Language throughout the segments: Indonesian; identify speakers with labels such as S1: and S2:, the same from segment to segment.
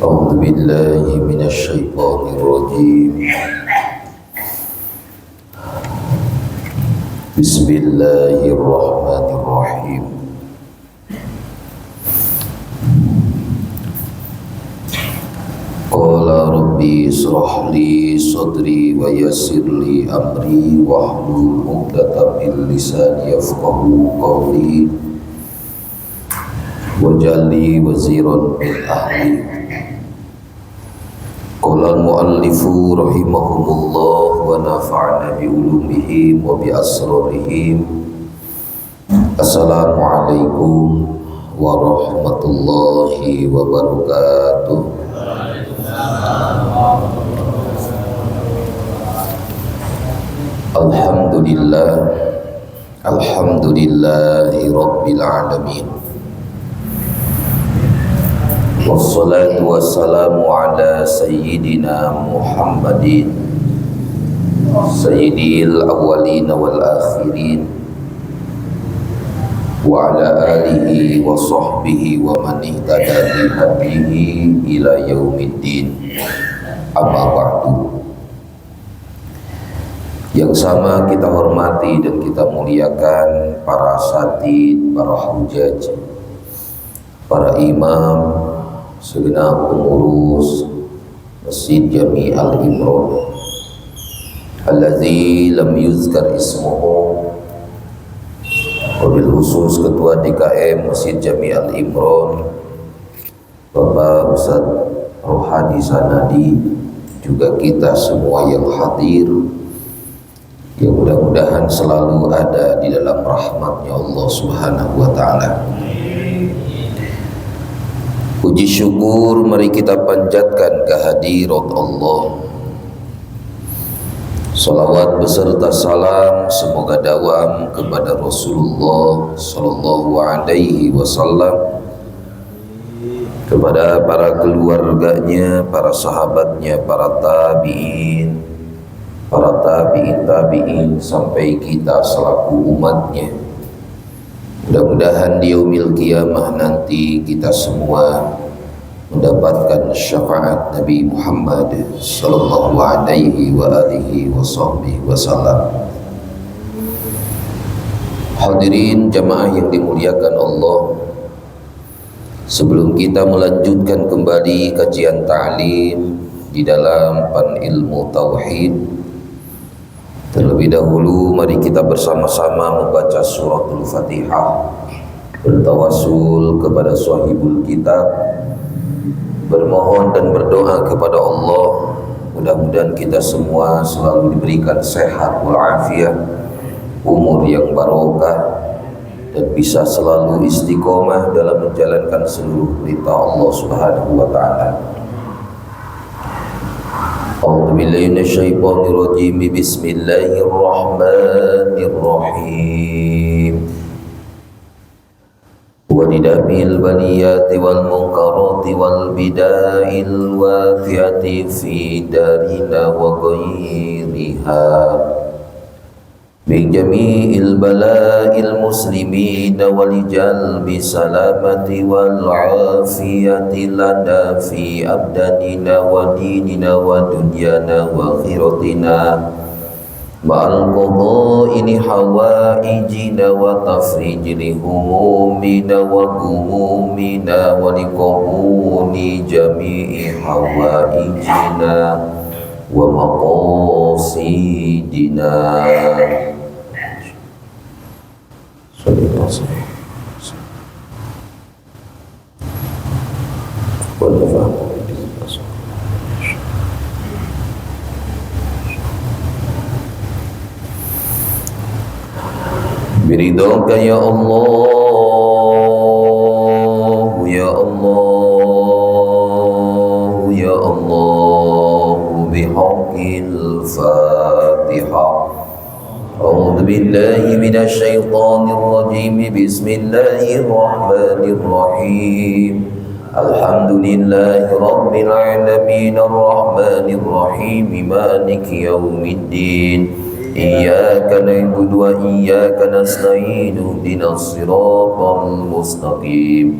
S1: أعوذ بالله من الشيطان الرجيم. بسم الله الرحمن الرحيم. قال ربي اشرح لي صدري ويسر لي أمري واحلل عقدة من لساني يفقهوا قولي واجعل لي وزيرا من أهلي. قال المؤلف رحمه الله ونفعنا بعلومهم وبأسرارهم. السلام عليكم ورحمة الله وبركاته. Alhamdulillah, alhamdulillahi rabbil alamin. Wassalatu wassalamu ala sayyidina Muhammadin sayyidil awwalin wal akhirin wa ala alihi wa sahbihi wa man ihtada bi hadihi ila yaumiddin. Amma ba'du. Yang sama kita hormati dan kita muliakan para asatid, para hujaj, para imam, segenap pengurus Masjid Jami' Al-Imron alladzi lam yuzkar ismuhu, wabil khusus Ketua DKM Masjid Jami' Al-Imron Bapak Ustaz Rohadi Sanadi, juga kita semua yang hadir, yang mudah-mudahan selalu ada di dalam rahmatnya Allah Subhanahu wa ta'ala. Puji syukur mari kita panjatkan kehadirat Allah. Salawat beserta salam semoga dawam kepada Rasulullah sallallahu alaihi wasallam, kepada para keluarganya, para sahabatnya, para tabi'in, para tabi'in sampai kita selaku umatnya. Mudah-mudahan di yaumil qiyamah nanti kita semua mendapatkan syafaat Nabi Muhammad sallallahu alaihi wa alihi wasallam. Hadirin jamaah yang dimuliakan Allah, sebelum kita melanjutkan kembali kajian ta'lim di dalam pan ilmu tauhid, terlebih dahulu mari kita bersama-sama membaca suratul Fatihah, bertawassul kepada sahibul kitab, bermohon dan berdoa kepada Allah. Mudah-mudahan kita semua selalu diberikan sehat walafiat, umur yang barokah, dan bisa selalu istiqomah dalam menjalankan seluruh perintah Allah Subhanahu wa ta'ala. A'udzu billahi minasyaitonir rajim. Bismillahirrahmanirrahim. Wa lidamil baliyati wal munkarati wal bida'il wafi'ati fi darina wa ghairiha min jami'il bala'il muslimin wa li jalbi salamati wal afiyati lana fi abdanina wa dinina wa dunyana wa akhiratina ma'al qada'ini hawaijina wa tafrijli humumina wa gumumina wa liqabuni jami'i hawaijina wa maqasidina. Biridhaka ya Allah, ya Allah, ya Allah, bihaqqil Fatihah. A'udzu billahi minasy syaithanir rajim. Bismillahirrahmanirrahim. Alhamdulillahi rabbil alamin arrahmanir rahim maliki yaumiddin. Iyyaka na'budu wa iyyaka nasta'in ihdinas siratal mustaqim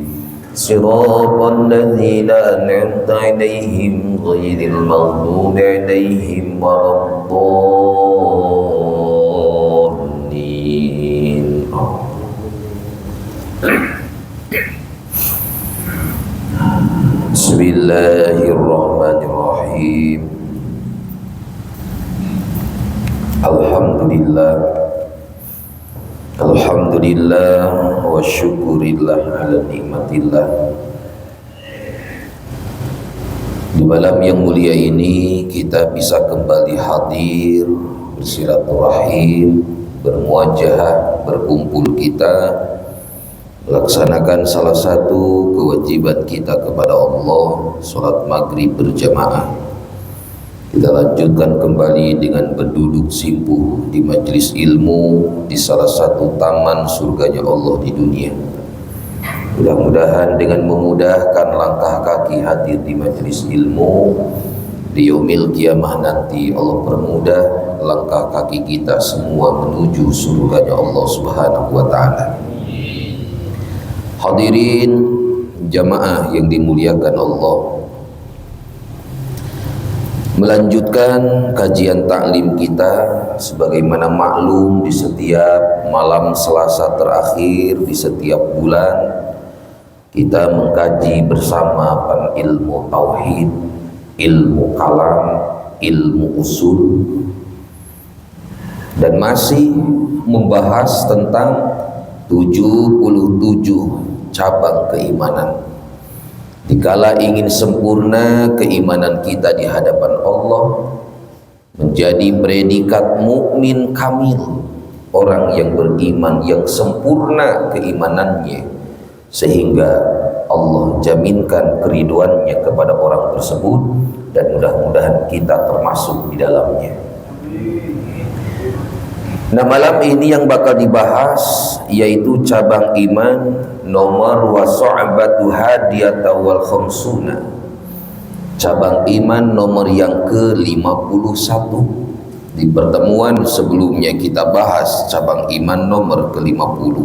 S1: Siratal ladzina an'amta 'alaihim ghairil maghdubi 'alaihim waladdallin. Bismillahirrahmanirrahim. Alhamdulillah wa syukurillah ala nikmatillah. Di malam yang mulia ini kita bisa kembali hadir, bersilaturahim, bermuajahah, berkumpul kita melaksanakan salah satu kewajiban kita kepada Allah, sholat maghrib berjamaah. Kita lanjutkan kembali dengan berduduk simpuh di majelis ilmu di salah satu taman surganya Allah di dunia. Mudah-mudahan dengan memudahkan langkah kaki hadir di majelis ilmu, di yaumil kiamah nanti Allah permudah langkah kaki kita semua menuju surganya Allah Subhanahu wa ta'ala. Hadirin jamaah yang dimuliakan Allah, melanjutkan kajian taklim kita sebagaimana maklum di setiap malam Selasa terakhir di setiap bulan kita mengkaji bersama ilmu tauhid, ilmu kalam, ilmu usul, dan masih membahas tentang 77 cabang keimanan. Dikala ingin sempurna keimanan kita di hadapan Allah, menjadi predikat mukmin kamil, orang yang beriman yang sempurna keimanannya, sehingga Allah jaminkan keriduannya kepada orang tersebut, dan mudah-mudahan kita termasuk di dalamnya. Nah, malam ini yang bakal dibahas yaitu cabang iman nomor wasa'batu hadiyata wal khamsuna, cabang iman nomor yang ke-51. Di pertemuan sebelumnya kita bahas cabang iman nomor ke-50.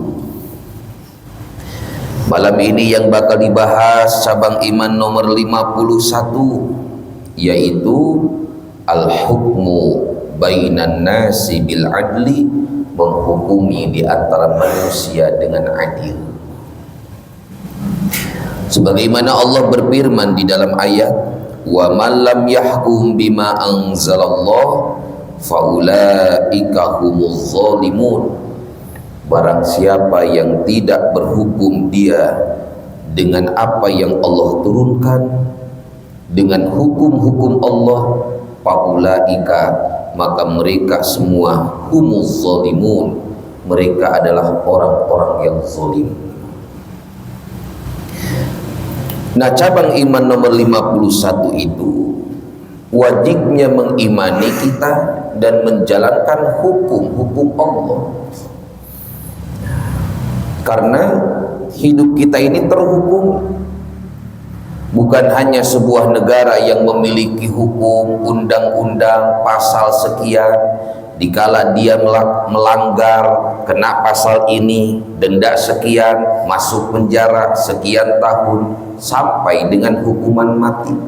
S1: Malam ini yang bakal dibahas cabang iman nomor 51 yaitu al-hukmu bainan nasi bil adli, menghukumi di antara manusia dengan adil. Sebagaimana Allah berfirman di dalam ayat, wa man lam yahkum bima anzalallah faulaika humuz zalimun, barang siapa yang tidak berhukum dia dengan apa yang Allah turunkan, dengan hukum-hukum Allah, faulaika, maka mereka semua humuz zalimun, mereka adalah orang-orang yang zalim. Nah, cabang iman nomor 51 itu wajibnya mengimani kita dan menjalankan hukum-hukum Allah. Karena hidup kita ini terhukum. Bukan hanya sebuah negara yang memiliki hukum, undang-undang, pasal sekian, dikala dia melanggar, kena pasal ini, denda sekian, masuk penjara sekian tahun, sampai dengan hukuman mati.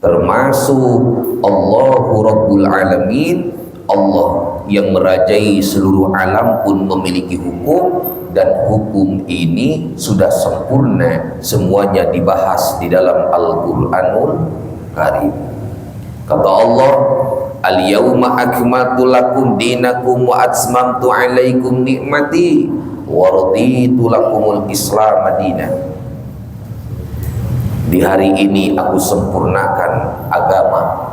S1: Termasuk Allahu Rabbul Alamin, Allah yang merajai seluruh alam pun memiliki hukum, dan hukum ini sudah sempurna, semuanya dibahas di dalam Al-Quranul Karim. Kata Allah, al-yawma akmaltu lakum dinakum wa atmamtu alaikum ni'mati wa raditu lakumul Islam madinah. Di hari ini aku sempurnakan agama.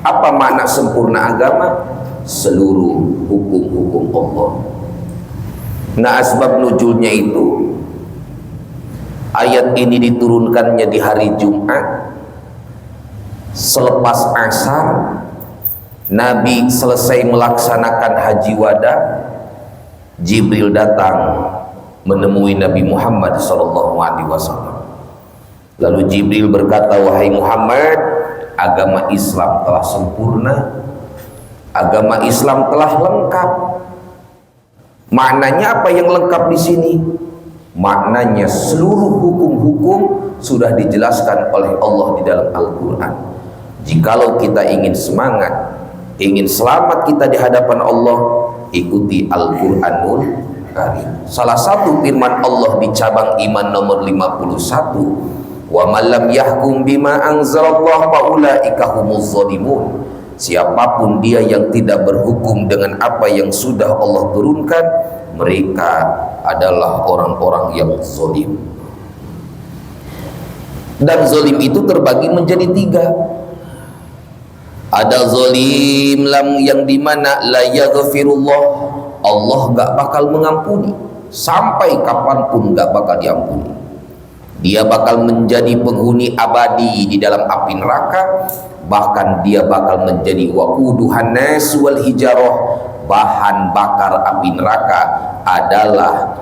S1: Apa makna sempurna agama? Seluruh hukum-hukum Allah. Nah, asbab nuzulnya itu, ayat ini diturunkannya di hari Jumat selepas asar. Nabi selesai melaksanakan haji wada, Jibril datang menemui Nabi Muhammad SAW. Lalu Jibril berkata, wahai Muhammad, agama Islam telah sempurna, agama Islam telah lengkap. Maknanya apa yang lengkap di sini? Maknanya seluruh hukum-hukum sudah dijelaskan oleh Allah di dalam Al-Quran. Jikalau kita ingin semangat, ingin selamat kita di hadapan Allah, ikuti Al-Quranul Karim. Salah satu firman Allah di cabang iman nomor 51, wa man lam yahkum bima anzalallah faulaika humuz zalimun. Siapapun dia yang tidak berhukum dengan apa yang sudah Allah turunkan, mereka adalah orang-orang yang zalim. Dan zalim itu terbagi menjadi 3. Ada zalim yang dimana la yaghfirullah, Allah gak bakal mengampuni, sampai kapanpun gak bakal diampuni. Dia bakal menjadi penghuni abadi di dalam api neraka, bahkan dia bakal menjadi waquduhan nas wal hijarah. Bahan bakar api neraka adalah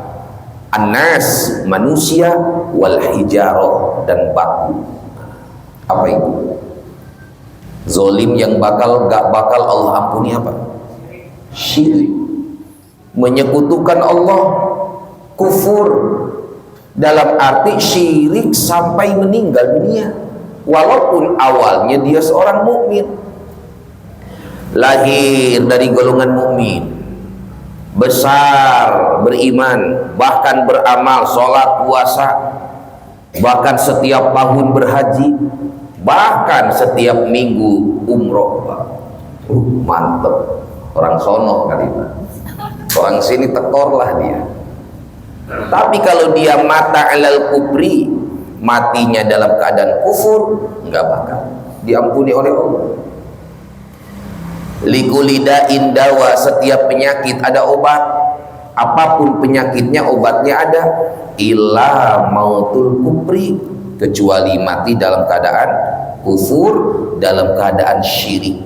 S1: anas, manusia, wal hijarah, dan batu. Apa itu? Zolim yang gak bakal Allah ampuni apa? Syirik, menyekutukan Allah, kufur, dalam arti syirik sampai meninggal dunia, walaupun awalnya dia seorang mukmin, lahir dari golongan mukmin, besar beriman, bahkan beramal, sholat, puasa, bahkan setiap tahun berhaji, bahkan setiap minggu umroh. Mantep, orang sono kali Pak, orang sini tekorlah dia. Tapi kalau dia mata alal kufri, matinya dalam keadaan kufur, nggak bakal diampuni oleh Allah. Likulidain dawa, setiap penyakit ada obat, apapun penyakitnya obatnya ada. Illa mautul kufri, kecuali mati dalam keadaan kufur, dalam keadaan syirik.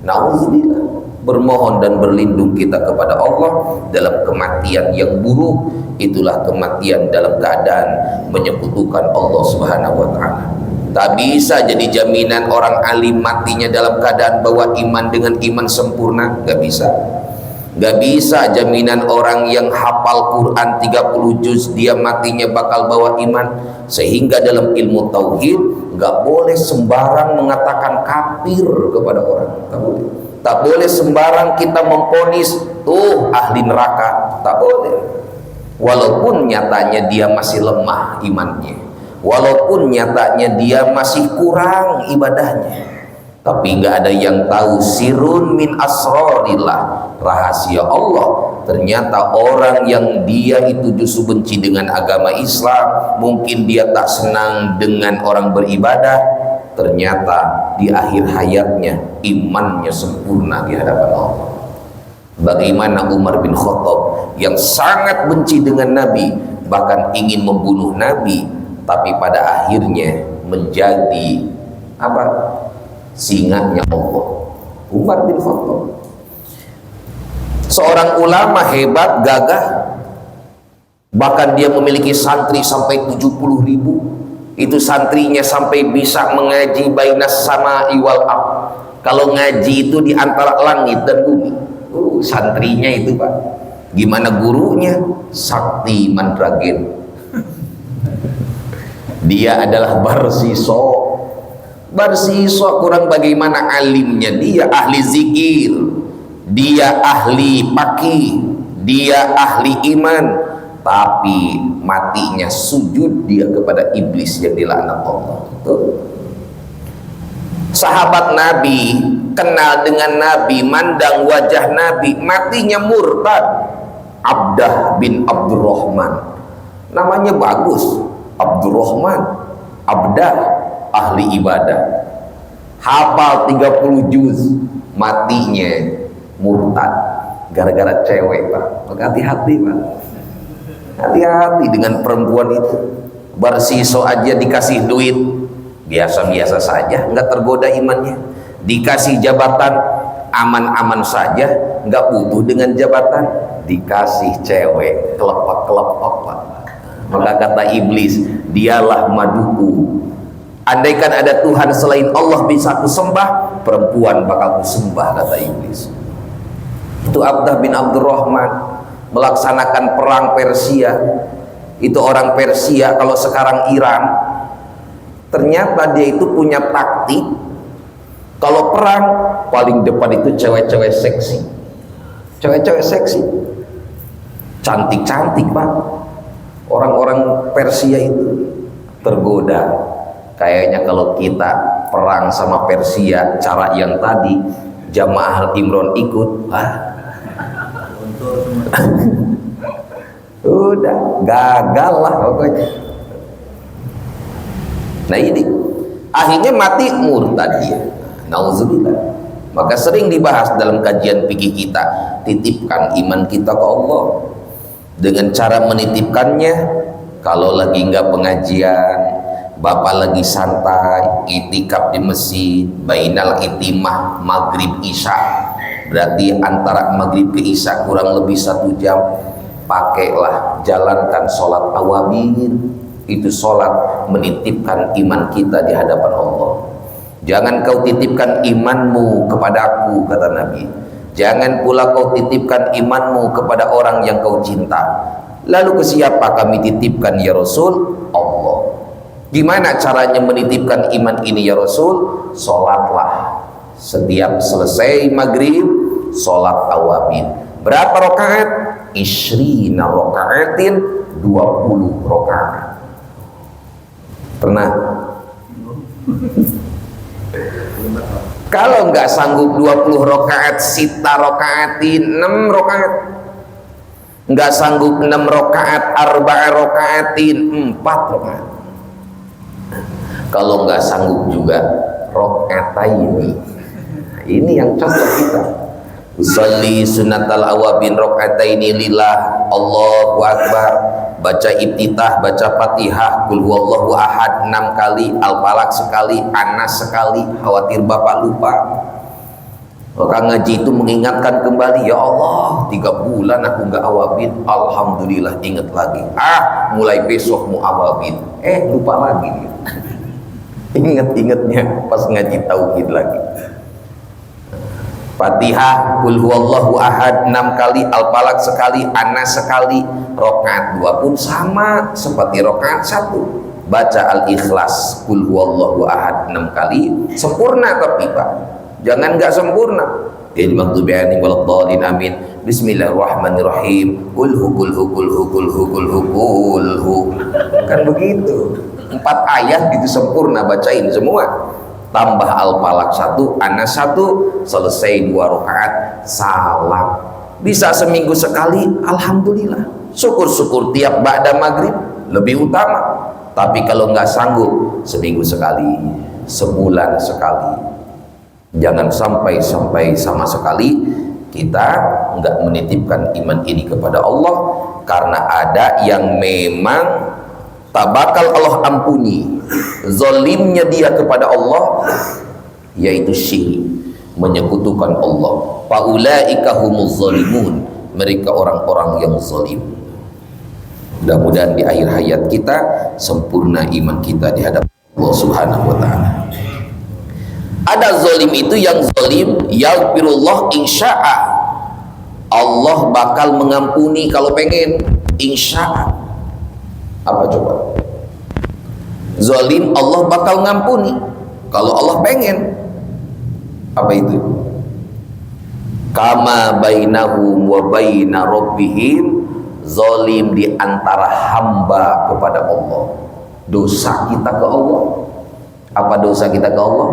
S1: Nauzubillah. Bermohon dan berlindung kita kepada Allah dalam kematian yang buruk. Itulah kematian dalam keadaan menyekutukan Allah Subhanahu wa ta'ala. Tak bisa jadi jaminan orang alim matinya dalam keadaan bawa iman dengan iman sempurna, gak bisa. Gak bisa jaminan orang yang hafal Quran 30 juz dia matinya bakal bawa iman. Sehingga dalam ilmu tauhid gak boleh sembarang mengatakan kafir kepada orang. Tak boleh. Tak boleh sembarang kita memponis tuh ahli neraka, tak boleh. Walaupun nyatanya dia masih lemah imannya, walaupun nyatanya dia masih kurang ibadahnya, tapi nggak ada yang tahu sirun min asrarillah, rahasia Allah. Ternyata orang yang dia itu justru benci dengan agama Islam, mungkin dia tak senang dengan orang beribadah, ternyata di akhir hayatnya imannya sempurna di hadapan Allah. Bagaimana Umar bin Khattab yang sangat benci dengan Nabi, bahkan ingin membunuh Nabi, tapi pada akhirnya menjadi apa? Singanya Allah. Umar bin Khattab seorang ulama hebat, gagah, bahkan dia memiliki santri sampai 70.000. Itu santrinya sampai bisa mengaji bainas sama'i wal ardh. Kalau ngaji itu di antara langit dan bumi. Santrinya itu Pak. Gimana gurunya? Sakti Mandragen. Dia adalah Barsiso. Barsiso kurang bagaimana alimnya. Dia ahli zikir, dia ahli paqih, dia ahli iman, tapi matinya sujud dia kepada iblis yang dilaknat Allah. Sahabat Nabi kenal dengan Nabi, mandang wajah Nabi, matinya murtad. Abdah bin Abdurrahman, namanya bagus, Abdurrahman, Abdah, ahli ibadah, hafal 30 juz, matinya murtad gara-gara cewek Pak. Maka hati-hati Pak, hati-hati dengan perempuan itu. Barsiso aja dikasih duit biasa-biasa saja, nggak tergoda imannya. Dikasih jabatan aman-aman saja, nggak butuh dengan jabatan. Dikasih cewek kelepek-kelepek Pak. Maka kata iblis, dialah maduku. Andaikan ada Tuhan selain Allah bisa aku sembah, perempuan bakal aku sembah, kata iblis. Itu Abdah bin Abdurrahman melaksanakan perang Persia. itu orang Persia, kalau sekarang Iran, ternyata dia itu punya taktik. Kalau perang paling depan itu cewek-cewek seksi, cewek-cewek seksi, cantik-cantik Pak. Orang-orang Persia itu tergoda. Kayaknya kalau kita perang sama Persia cara yang tadi, jamaah Al-Imron ikut, udah gagal lah pokoknya. Nah ini akhirnya mati murtad dia. Nauzubillah. Maka sering dibahas dalam kajian fikih kita, titipkan iman kita ke Allah. Dengan cara menitipkannya, kalau lagi nggak pengajian, bapak lagi santai, itikaf di masjid, bainal itimah maghrib isya, berarti antara maghrib ke isya kurang lebih 1 jam, pakailah, jalankan sholat awabin. Itu sholat menitipkan iman kita di hadapan Allah. Jangan kau titipkan imanmu kepadaku, kata Nabi. Jangan pula kau titipkan imanmu kepada orang yang kau cinta. Lalu ke siapa kami titipkan ya Rasul? Allah. Gimana caranya menitipkan iman ini ya Rasul? Sholatlah. Setiap selesai maghrib, sholat awabin. Berapa rakaat? Ishrina rakaatin, 20 rakaat. Pernah? Kalau nggak sanggup 20 rakaat, sita rakaatin, 6 rakaat. Nggak sanggup 6 rakaat, arba'a rakaatin, 4 rakaat. Kalau nggak sanggup juga rakaataini. Ini yang cocok kita. Usolli sunatal awabin rakaataini lillah, Allahu akbar. Baca ibtitah, baca Fatihah, Qul huwallahu ahad 6 kali, Al-Falaq sekali, Anas sekali, khawatir bapak lupa. Maka ngaji itu mengingatkan kembali, ya Allah 3 bulan aku nggak awabin, alhamdulillah ingat lagi. Mulai besok mau awabin, lupa lagi. Ingat-ingatnya pas ngaji tauhid lagi. Fatihah, Qul huwallahu ahad 6 kali, Al-Falaq sekali, Anas sekali. Rakaat 2 pun sama seperti rakaat 1. Baca Al-Ikhlas, Qul huwallahu ahad 6 kali, sempurna tapi Pak. Jangan nggak sempurna. Jadi maghdubi alaihim waladdallin, amin. Bismillahirrahmanirrahim. Qul hu. Kan begitu. 4 ayat gitu sempurna, bacain semua. Tambah Al-Falaq 1, Anas 1, selesai 2 rakaat, salam. Bisa seminggu sekali, alhamdulillah. Syukur-syukur tiap ba'da maghrib lebih utama. Tapi kalau nggak sanggup, seminggu sekali, sebulan sekali. Jangan sampai sama sekali kita nggak menitipkan iman ini kepada Allah, karena ada yang memang tak bakal Allah ampuni zalimnya dia kepada Allah, yaitu syirik, menyekutukan Allah. Faulaika humuz zalimun, mereka orang-orang yang zalim. Mudah-mudahan di akhir hayat kita sempurna iman kita di hadapan Allah Subhanahu wa taala. Ada zalim itu yang zalim yaghfirullah insya'a, Allah bakal mengampuni kalau pengen, insya'a. Apa coba? Zalim Allah bakal ngampuni kalau Allah pengen. Apa itu? Kama bainahum wa baina rabbihim, zalim di antara hamba kepada Allah. Dosa kita ke Allah. Apa dosa kita ke Allah?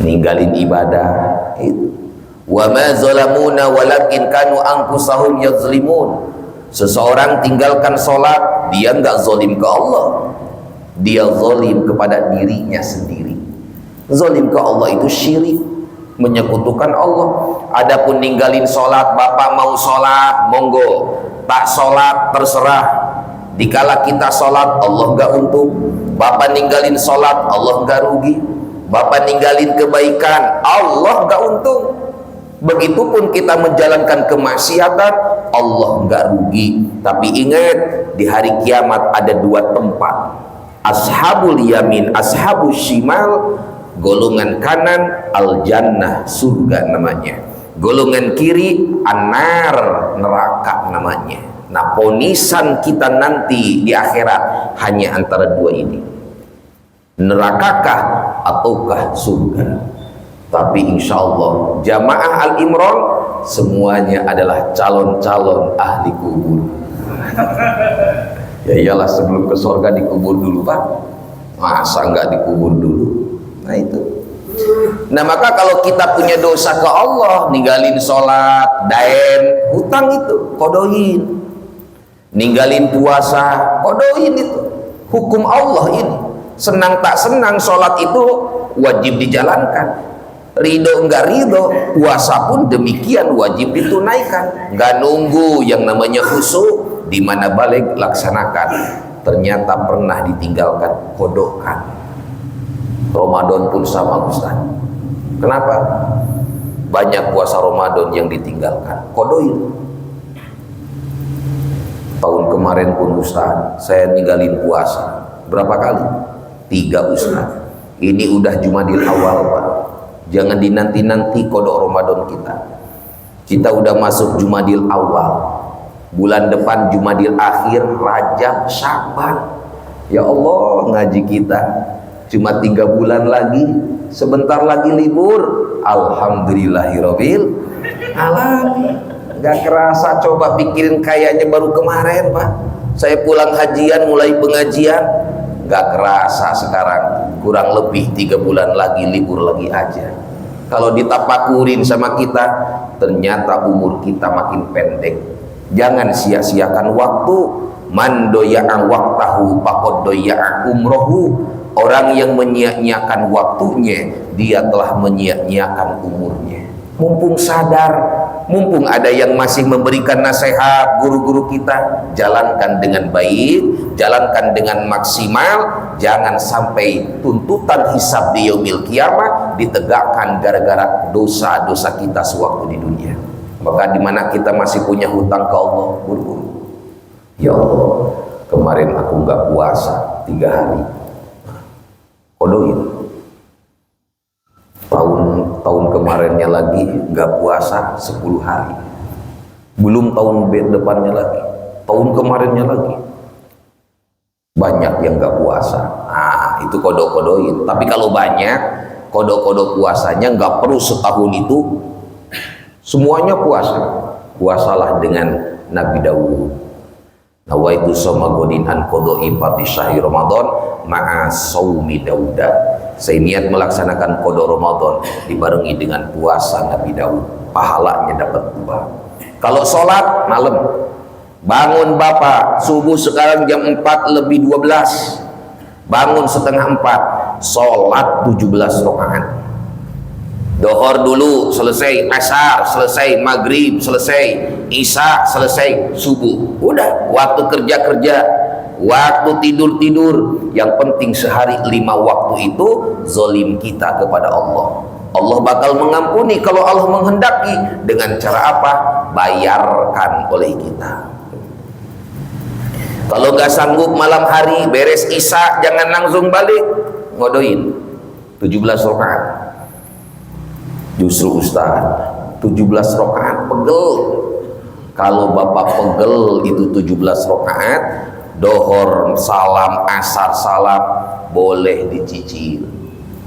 S1: Ninggalin ibadah itu. Wa ma zalamuna walakin kanu anfusahum yazlimun. Seseorang tinggalkan sholat, dia nggak zalim ke Allah, dia zalim kepada dirinya sendiri. Zalim ke Allah itu syirik, menyekutukan Allah. Adapun ninggalin sholat, bapak mau sholat, monggo. Tak sholat, terserah. Dikala kita sholat, Allah nggak untung. Bapak ninggalin sholat, Allah nggak rugi. Bapak ninggalin kebaikan, Allah nggak untung. Begitupun kita menjalankan kemaksiatan, Allah nggak rugi. Tapi ingat, di hari kiamat ada 2 tempat. Ashabul yamin, ashabul shimal. Golongan kanan al-jannah, surga namanya. Golongan kiri an-nar, neraka namanya. Nah, ponisan kita nanti di akhirat hanya antara dua ini, nerakakah ataukah surga. Tapi insya Allah jamaah Al-Imron semuanya adalah calon-calon ahli kubur. Ya iyalah, sebelum ke surga dikubur dulu Pak, masa nggak dikubur dulu? Nah itu. Nah maka kalau kita punya dosa ke Allah, ninggalin sholat, daen, hutang itu kodoin, ninggalin puasa, kodoin itu hukum Allah ini. Senang tak senang sholat itu wajib dijalankan, ridho enggak ridho, puasa pun demikian wajib ditunaikan. Enggak nunggu yang namanya khusyuk, di mana balik laksanakan. Ternyata pernah ditinggalkan, kodokan. Ramadan pun sama Ustaz. Kenapa? Banyak puasa Ramadan yang ditinggalkan, kodoin. Tahun kemarin pun Ustaz, saya ninggalin puasa berapa kali? 3 Ustaz. Ini udah Jumadil awal Pak. Jangan dinanti-nanti kodok Ramadan kita. Kita udah masuk Jumadil awal. Bulan depan Jumadil akhir, Rajab, Syaban. Ya Allah, ngaji kita cuma 3 bulan lagi. Sebentar lagi libur. Alhamdulillahirabbil alamin. Gak kerasa, coba pikirin kayaknya baru kemarin Pak. Saya pulang hajian, mulai pengajian. Gak kerasa sekarang kurang lebih 3 bulan lagi libur lagi aja. Kalau ditapakurin sama kita, ternyata umur kita makin pendek. Jangan sia-siakan waktu. Man doya'a waktahu faqad doya'a umrohu. Orang yang menyia-nyiakan waktunya, dia telah menyia-nyiakan umurnya. Mumpung sadar, mumpung ada yang masih memberikan nasihat, guru-guru kita, jalankan dengan baik, jalankan dengan maksimal. Jangan sampai tuntutan hisab di yaumil kiamah ditegakkan gara-gara dosa-dosa kita sewaktu di dunia. Maka dimana kita masih punya hutang ke Allah, guru-guru, ya Allah, kemarin aku nggak puasa 3 hari, kodoin. Tahun kemarinnya lagi nggak puasa 10 hari, belum tahun depannya lagi, tahun kemarinnya lagi banyak yang nggak puasa. Nah itu kodok-kodoin. Tapi kalau banyak kodok-kodok puasanya nggak perlu setahun itu semuanya puasa. Puasalah dengan Nabi Dawud. Nawaitu soma godin an kodoi pati syahri Ramadan ma'a saumi Dauda. Saya niat melaksanakan kodok Ramadan dibarengi dengan puasa Nabi Daud. Pahalanya dapat 2. Kalau sholat malam, bangun Bapak subuh sekarang jam 4 lebih 12, bangun setengah 4, sholat 17 rakaat. Dohor dulu selesai, asar selesai, maghrib selesai, isya selesai, subuh. Udah, waktu kerja-kerja, waktu tidur-tidur. Yang penting sehari 5 waktu itu zalim kita kepada Allah. Allah bakal mengampuni kalau Allah menghendaki. Dengan cara apa? Bayarkan oleh kita. Kalau gak sanggup malam hari beres isya, jangan langsung balik, ngodoin 17 rakaat. Justru Ustaz, 17 rakaat pegel. Kalau Bapak pegel itu 17 rakaat, dohor salam, asar salam, boleh dicicil.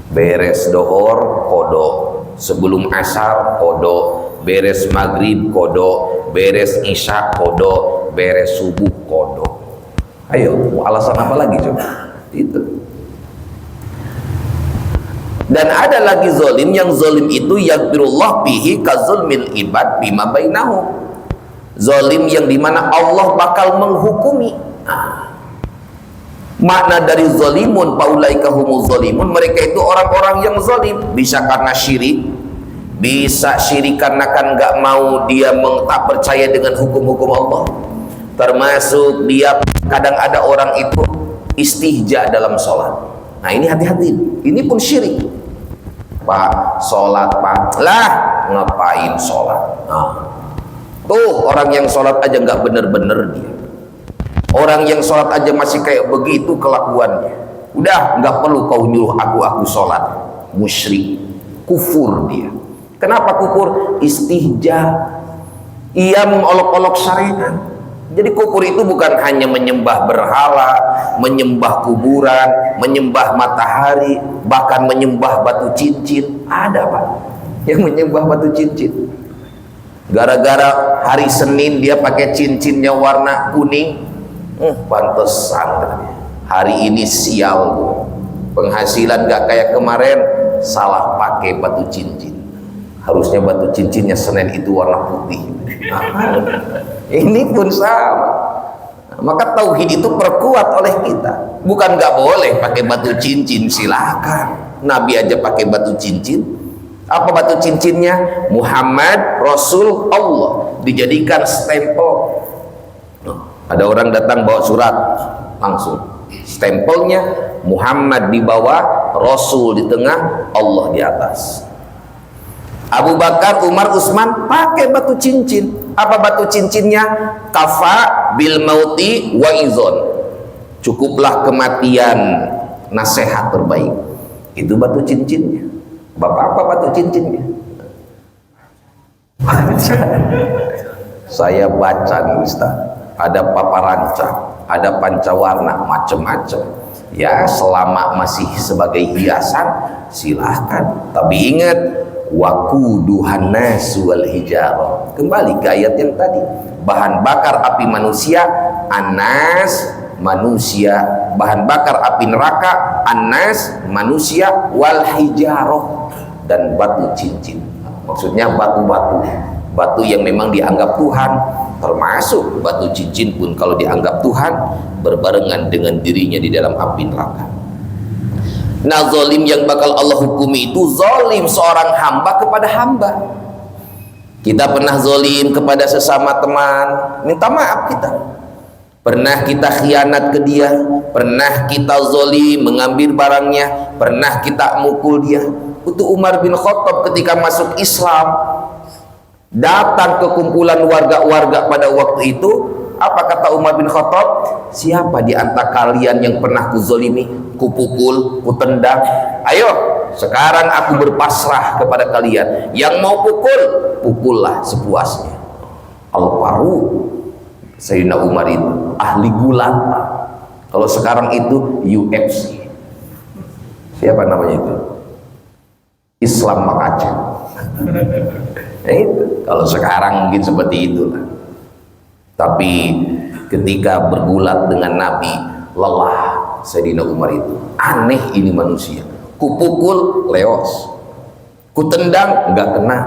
S1: Beres dohor kodok, sebelum asar kodok, beres maghrib kodok, beres isya kodok, beres subuh kodok. Ayo, alasan apa lagi coba? Itu. Dan ada lagi zalim, yang zalim itu yaghfirullah bihi kazulmil ibad bima bainahum. Zalim yang dimana Allah bakal menghukumi. Makna dari zalimun paulaika humuz zalimun, mereka itu orang-orang yang zalim. Bisa karena syirik, bisa syirik karena kan nggak mau dia tak percaya dengan hukum-hukum Allah. Termasuk dia kadang ada orang itu istihja dalam sholat. Nah ini hati-hati, ini pun syirik. Pak, sholat Pak, lah ngapain sholat? Nah, tuh orang yang sholat aja nggak bener-bener dia. Orang yang sholat aja masih kayak begitu kelakuannya. Udah nggak perlu kau nyuruh aku sholat. Musyrik, kufur dia. Kenapa kufur? Istihja, ia mengolok-olok syariat. Jadi kufur itu bukan hanya menyembah berhala, menyembah kuburan, menyembah matahari, bahkan menyembah batu cincin. Ada Pak yang menyembah batu cincin. Gara-gara hari Senin dia pakai cincinnya warna kuning, pantesan hari ini sial, penghasilan gak kayak kemarin, salah pakai batu cincin. Harusnya batu cincinnya Senin itu warna putih. Ini pun sama. Maka tauhid itu perkuat oleh kita. Bukan nggak boleh pakai batu cincin, silakan. Nabi aja pakai batu cincin. Apa batu cincinnya? Muhammad Rasul Allah, dijadikan stempel. Ada orang datang bawa surat, langsung stempelnya Muhammad di bawah, Rasul di tengah, Allah di atas. Abu Bakar, Umar, Utsman pakai batu cincin. Apa batu cincinnya? Kafa bil mauti wa izon. Cukuplah kematian, nasihat terbaik. Itu batu cincinnya. Bapak apa batu cincinnya? Saya baca nih Ustaz. Ada paparanca, ada pancawarna, macam-macam. Ya, selama masih sebagai hiasan, silahkan. Tapi ingat, waquduhan nasu wal hijarah. Kembali ke ayat yang tadi, bahan bakar api manusia anas, manusia, bahan bakar api neraka anas, manusia, wal hijarah, dan batu cincin. Maksudnya batu-batu, batu yang memang dianggap Tuhan, termasuk batu cincin pun kalau dianggap Tuhan, berbarengan dengan dirinya di dalam api neraka. Nah, zalim yang bakal Allah hukumi itu zalim seorang hamba kepada hamba. Kita pernah zalim kepada sesama teman, minta maaf kita. Pernah kita khianat ke dia, pernah kita zalim mengambil barangnya, pernah kita mukul dia. Itu Umar bin Khattab ketika masuk Islam, datang ke kumpulan warga-warga pada waktu itu. Apa kata Umar bin Khattab? Siapa di antara kalian yang pernah kuzolimi, kupukul, kutendang? Ayo, sekarang aku berpasrah kepada kalian. Yang mau pukul, pukullah sepuasnya. Al-Faruq Sayyidina Umar itu ahli gulat. Kalau sekarang itu UFC. Siapa namanya itu? Islam Makassar. Nah, itu. Kalau sekarang mungkin seperti itulah. Tapi ketika bergulat dengan Nabi, lelah Sayyidina Umar itu. Aneh ini manusia. Kupukul, leos. Kutendang, enggak kena.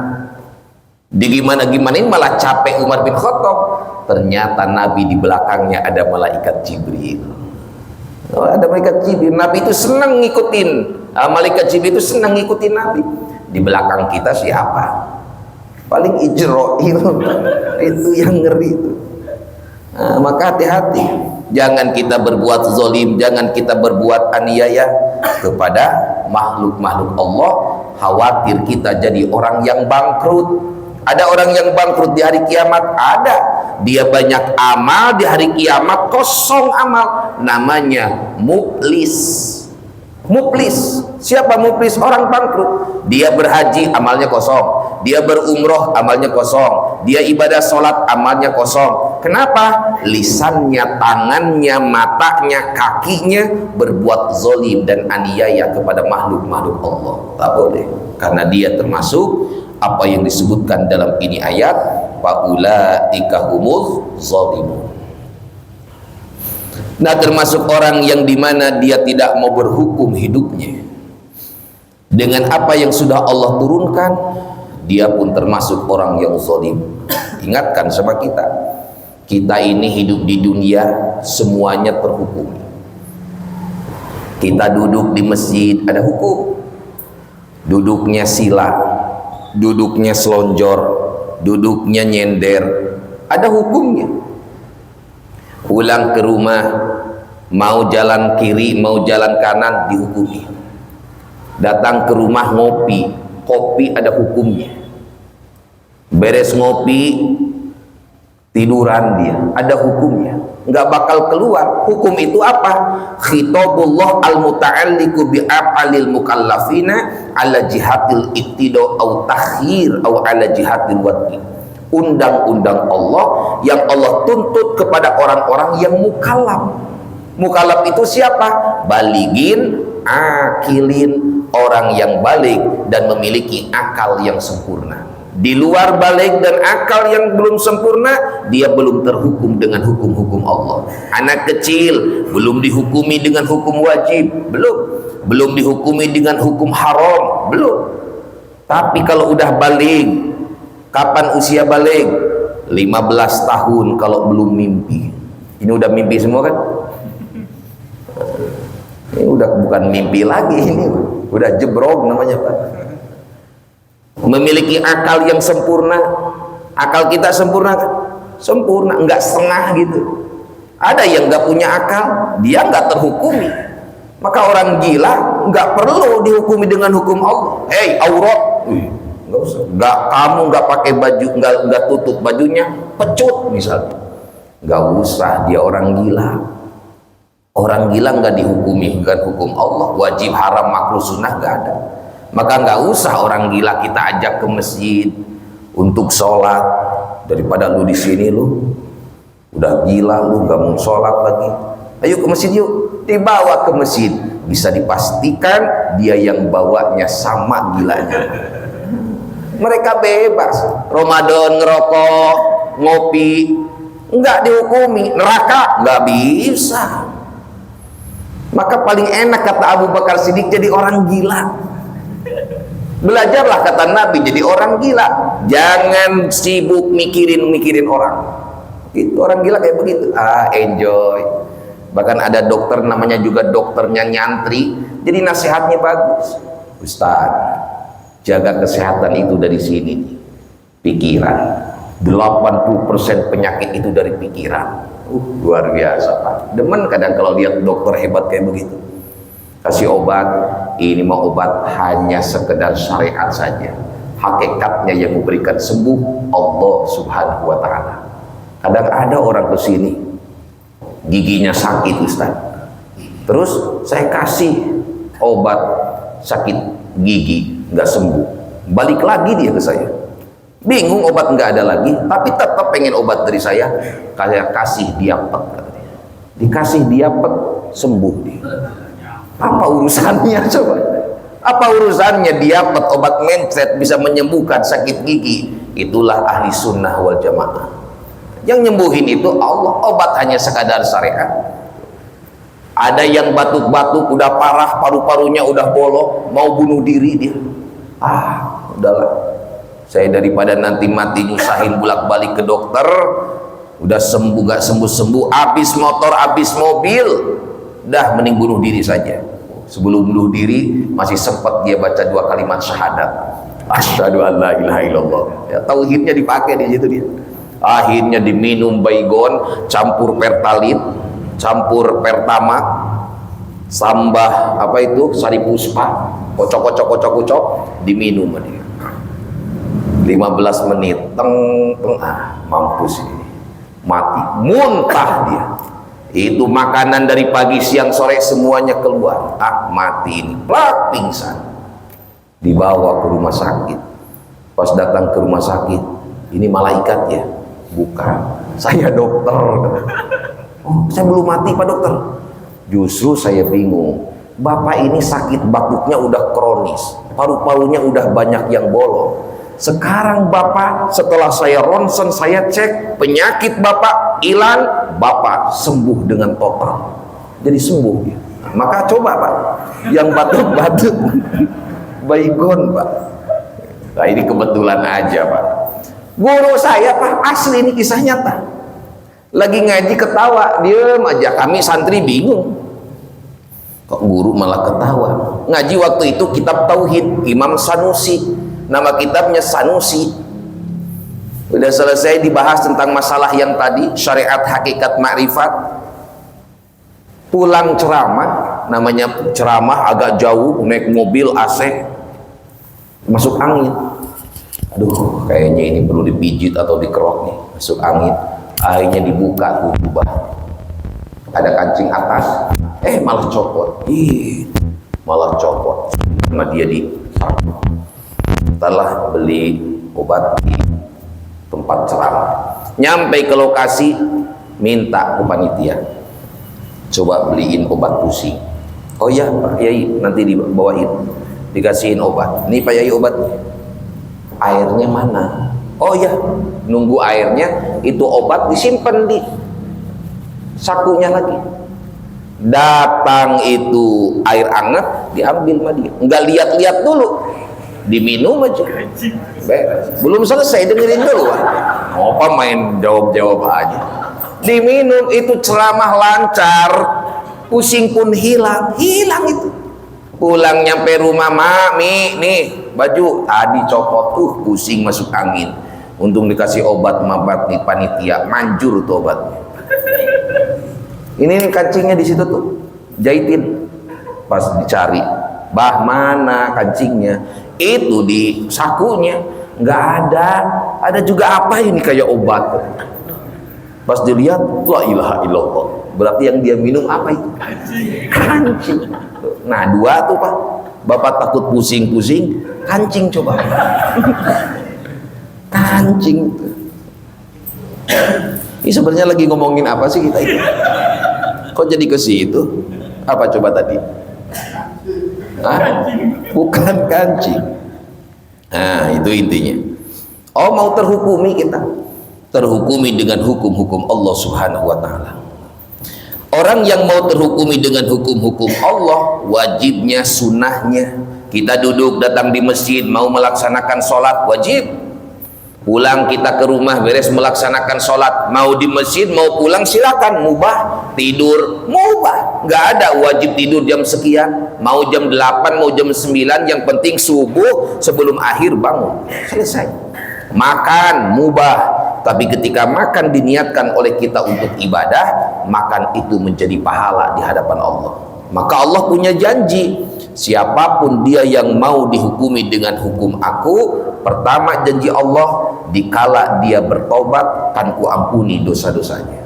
S1: Di gimana-gimanain malah capek Umar bin Khattab. Ternyata Nabi di belakangnya ada malaikat Jibril. Oh, ada malaikat Jibril. Nabi itu senang ngikutin. Malaikat Jibril itu senang ngikutin Nabi. Di belakang kita siapa? Paling Ijroil. Itu yang ngeri itu. Nah, maka hati-hati, jangan kita berbuat zalim, jangan kita berbuat aniaya kepada makhluk-makhluk Allah. Khawatir kita jadi orang yang bangkrut. Ada orang yang bangkrut di hari kiamat, ada. Dia banyak amal, di hari kiamat kosong amal. Namanya muflis. Muflis. Siapa muflis? Orang bangkrut. Dia berhaji, amalnya kosong. Dia berumroh, amalnya kosong. Dia ibadah sholat, amalnya kosong. Kenapa? Lisannya, tangannya, matanya, kakinya berbuat zolim dan aniaya kepada makhluk-makhluk Allah. Tak boleh. Karena dia termasuk apa yang disebutkan dalam ini ayat, faulaika humuz zalimun. Nah, termasuk orang yang dimana dia tidak mau berhukum hidupnya dengan apa yang sudah Allah turunkan, dia pun termasuk orang yang zalim. Ingatkan sama kita, kita ini hidup di dunia semuanya terhukum. Kita duduk di masjid ada hukum, duduknya sila, duduknya selonjor, duduknya nyender, ada hukumnya. Pulang ke rumah, mau jalan kiri, mau jalan kanan, dihukumi. Datang ke rumah ngopi, kopi ada hukumnya. Beres ngopi, tiduran dia, ada hukumnya. Nggak bakal keluar. Hukum itu apa? Khitabullah al-muta'alliqu bi'af'alil mukallafina ala jihatil iqtida au takhir au ala jihatil wad'i. undang-undang Allah yang Allah tuntut kepada orang-orang yang mukallaf. Mukallaf itu siapa? Baligin, akilin, orang yang balik dan memiliki akal yang sempurna. Di luar balik dan akal yang belum sempurna, dia belum terhukum dengan hukum-hukum Allah. Anak kecil belum dihukumi dengan hukum wajib, belum dihukumi dengan hukum haram, belum. Tapi kalau udah balik, kapan usia balik? 15 tahun kalau belum mimpi. Ini udah mimpi semua kan? Ini udah bukan mimpi lagi, ini udah jebrok namanya Pak. Memiliki akal yang sempurna. Akal kita sempurna kan? Sempurna, enggak setengah gitu. Ada yang enggak punya akal, dia enggak terhukumi. Maka orang gila enggak perlu dihukumi dengan hukum Allah. Hei, aurat, enggak usah. Enggak, kamu enggak pakai baju, enggak tutup bajunya, pecut misalnya. Enggak usah, dia orang gila. Orang gila enggak dihukumi dengan hukum Allah. Wajib, haram, makruh, sunnah enggak ada. Maka nggak usah orang gila kita ajak ke masjid untuk sholat. Daripada lu di sini lu udah gila, lu nggak mau sholat lagi, ayo ke masjid yuk. Dibawa ke masjid, bisa dipastikan dia yang bawanya sama gilanya. Mereka bebas. Ramadan ngerokok, ngopi, nggak dihukumi. Neraka nggak bisa. Maka paling enak kata Abu Bakar Siddiq jadi orang gila. Belajarlah kata Nabi jadi orang gila. Jangan sibuk mikirin orang. Itu orang gila kayak begitu. Enjoy. Bahkan ada dokter namanya juga dokternya nyantri. Jadi nasihatnya bagus. Ustaz, jaga kesehatan itu dari sini. Pikiran. 80% penyakit itu dari pikiran. Luar biasa Pak. Demen kadang kalau lihat dokter hebat kayak begitu. Kasih obat, ini mau obat hanya sekedar syariat saja. Hakikatnya yang memberikan sembuh Allah Subhanahu wa ta'ala. Kadang ada orang kesini giginya sakit Ustaz, terus saya kasih obat sakit gigi nggak sembuh, balik lagi dia ke saya, bingung obat nggak ada lagi, tapi tetap pengen obat dari saya kasih diapet, dikasih diapet sembuh dia. Apa urusannya coba? Apa urusannya diapet obat mencret bisa menyembuhkan sakit gigi? Itulah ahli sunnah wal jamaah. Yang nyembuhin itu Allah. Obat hanya sekadar syariat. Ada yang batuk-batuk udah parah, paru-parunya udah bolong, mau bunuh diri dia. Udahlah. Saya daripada nanti mati nyusahin bolak-balik ke dokter, udah sembuh gak sembuh-sembuh, habis motor, habis mobil, dah mending bunuh diri saja. Sebelum bunuh diri masih sempat dia baca 2 kalimat syahadat. Asyhadu an la ilaha illallah. Ya, tauhidnya dipakai di situ dia. Akhirnya diminum baygon, campur pertalit, campur pertama, sambah apa itu sari puspa, kocok, diminum dia. 15 menit, mampus ini, mati, muntah dia. Itu makanan dari pagi, siang, sore semuanya keluar. Mati ini, plak, pingsan. Dibawa ke rumah sakit. Pas datang ke rumah sakit, ini malaikat ya? Bukan, saya dokter. Oh, saya belum mati Pak Dokter. Justru saya bingung. Bapak ini sakit batuknya udah kronis, paru-parunya udah banyak yang bolong. Sekarang Bapak setelah saya ronsen, saya cek penyakit Bapak hilang, Bapak sembuh dengan total. Jadi sembuh dia. Maka coba Pak, yang batuk-batuk baygon Pak. Nah ini kebetulan aja Pak. Guru saya Pak, asli ini kisah nyata. Lagi ngaji ketawa, diem aja, kami santri bingung. Kok guru malah ketawa? Ngaji waktu itu kitab Tauhid, Imam Sanusi. Nama kitabnya Sanusi. Udah selesai dibahas tentang masalah yang tadi, syariat hakikat makrifat. Pulang ceramah, namanya ceramah agak jauh, naik mobil AC, masuk angin. Aduh, kayaknya ini perlu dipijit atau dikerok nih, masuk angin. Akhirnya dibuka tuh jubah. Ada kancing atas, malah copot. Malah copot. Sama dia di setelah beli obat tempat ceramah. Nyampe ke lokasi, minta ke panitia, coba beliin obat pusing. Oh iya Pak Yai, nanti dibawain, dikasihin obat. Ini Pak Yai obatnya. Airnya mana? Oh iya, nunggu airnya, itu obat disimpan di sakunya lagi. Datang itu air hangat, diambil sama dia. Enggak lihat-lihat dulu, diminum aja. Beres. Belum selesai, dengerin dulu. Apa main jawab-jawab aja. Diminum, itu ceramah lancar, pusing pun hilang itu. Pulang nyampe rumah, mak, nih baju tadi copot, pusing masuk angin. Untung dikasih obat mabat nih panitia, manjur tuh obatnya. Ini kancingnya di situ tuh, jahitin. Pas dicari, bah mana kancingnya? Itu di sakunya, nggak ada. Ada juga apa ini kayak obat? Pas dilihat, la ilaha illallah. Berarti yang dia minum apa itu? Kancing. Nah, dua tuh Pak. Bapak takut pusing-pusing, kancing coba. Kancing. Ini sebenarnya lagi ngomongin apa sih kita ini? Kok jadi ke situ? Apa coba tadi? Hah? Bukan kancing. Nah, itu intinya. Oh, mau terhukumi kita. Terhukumi dengan hukum-hukum Allah Subhanahu wa ta'ala. Orang yang mau terhukumi dengan hukum-hukum Allah, wajibnya, sunnahnya. Kita duduk datang di masjid, mau melaksanakan sholat, wajib. Pulang kita ke rumah, beres melaksanakan sholat, mau di masjid, mau pulang silakan, mubah. Tidur, mubah. Nggak ada wajib tidur jam sekian, mau jam 8, mau jam 9, yang penting subuh sebelum akhir bangun. Selesai. Makan, mubah. Tapi ketika makan diniatkan oleh kita untuk ibadah, makan itu menjadi pahala di hadapan Allah. Maka Allah punya janji, siapapun dia yang mau dihukumi dengan hukum aku, pertama janji Allah, dikala dia bertobat, kan ku ampuni dosa-dosanya.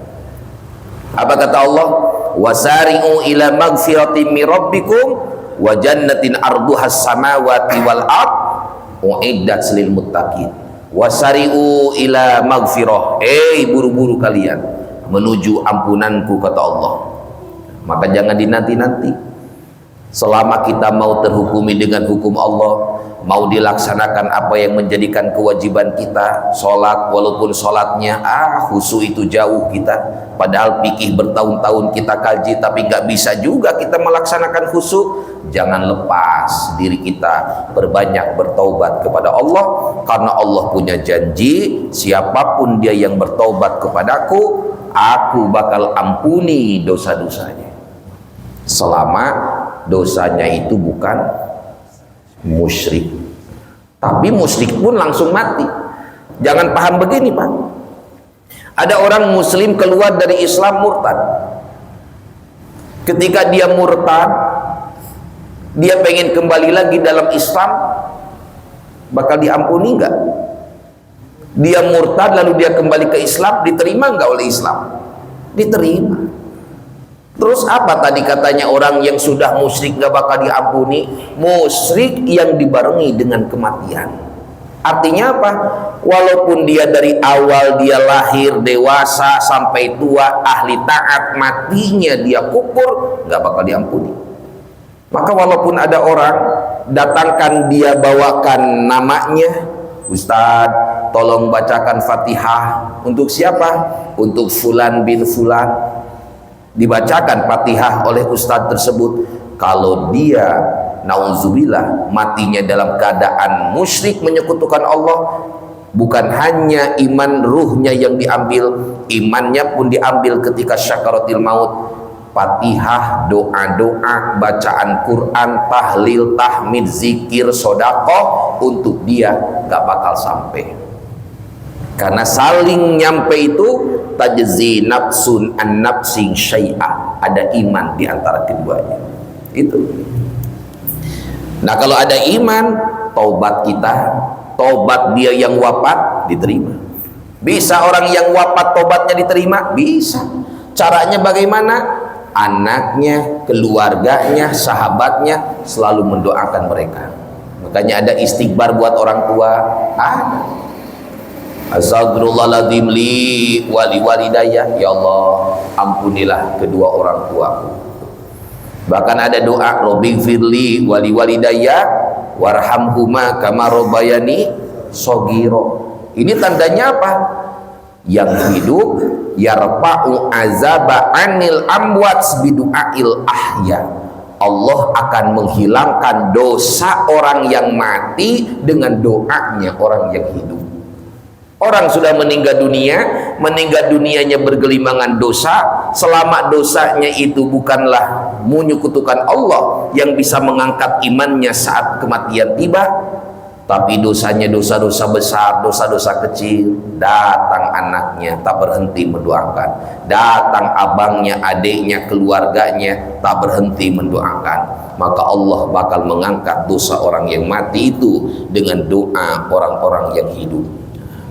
S1: Apa kata Allah? Wasari'u ila magfiratin min rabbikum wa jannatin arduhas samawati wal ard uiddat lil muttaqin. Wasari'u ila magfirah, buru-buru kalian menuju ampunanku, kata Allah. Maka jangan dinanti-nanti. Selama kita mau terhukumi dengan hukum Allah, mau dilaksanakan apa yang menjadikan kewajiban kita, sholat, walaupun sholatnya khusyuk itu jauh kita, padahal fikih bertahun-tahun kita kaji, tapi nggak bisa juga kita melaksanakan khusyuk. Jangan lepas diri kita, berbanyak bertaubat kepada Allah, karena Allah punya janji, siapapun dia yang bertaubat kepadaku, aku bakal ampuni dosa-dosanya, selama dosanya itu bukan musyrik. Tapi musyrik pun langsung mati. Jangan paham begini Pak, ada orang muslim keluar dari Islam, murtad. Ketika dia murtad, dia pengen kembali lagi dalam Islam, bakal diampuni nggak? Dia murtad lalu dia kembali ke Islam, diterima nggak oleh Islam? Diterima. Terus apa tadi katanya orang yang sudah musyrik nggak bakal diampuni? Musyrik yang dibarengi dengan kematian. Artinya apa? Walaupun dia dari awal dia lahir dewasa sampai tua ahli taat, matinya dia kufur, nggak bakal diampuni. Maka walaupun ada orang datangkan dia, bawakan namanya, Ustadz tolong bacakan Fatihah. Untuk siapa? Untuk Fulan bin Fulan. Dibacakan Fatihah oleh Ustadz tersebut. Kalau dia nauzubillah matinya dalam keadaan musyrik, menyekutukan Allah, bukan hanya iman ruhnya yang diambil, imannya pun diambil ketika syakaratil maut. Fatihah, doa-doa, bacaan Quran, tahlil, tahmid, zikir, sodakoh untuk dia gak bakal sampai. Karena saling nyampe itu tajzi nafsun an nafsin syai'ah, ada iman di antara keduanya. Itu. Nah, kalau ada iman, taubat kita, taubat dia yang wafat diterima. Bisa orang yang wafat taubatnya diterima? Bisa. Caranya bagaimana? Anaknya, keluarganya, sahabatnya selalu mendoakan mereka. Makanya ada istighfar buat orang tua. Astagfirullahaladzim li wali walidayya, ya Allah ampunilah kedua orang tuaku. Bahkan ada doa Rabbighfirli wali walidayya warhamhuma kama rabbayani shogiro. Ini tandanya apa? Yang hidup yarfa'u azaba anil amwat bidu'ail ahya. Allah akan menghilangkan dosa orang yang mati dengan doanya orang yang hidup. Orang sudah meninggal dunianya bergelimangan dosa, selama dosanya itu bukanlah menyekutukan Allah yang bisa mengangkat imannya saat kematian tiba, tapi dosanya dosa-dosa besar, dosa-dosa kecil, datang anaknya tak berhenti mendoakan, datang abangnya, adiknya, keluarganya tak berhenti mendoakan, maka Allah bakal mengangkat dosa orang yang mati itu dengan doa orang-orang yang hidup.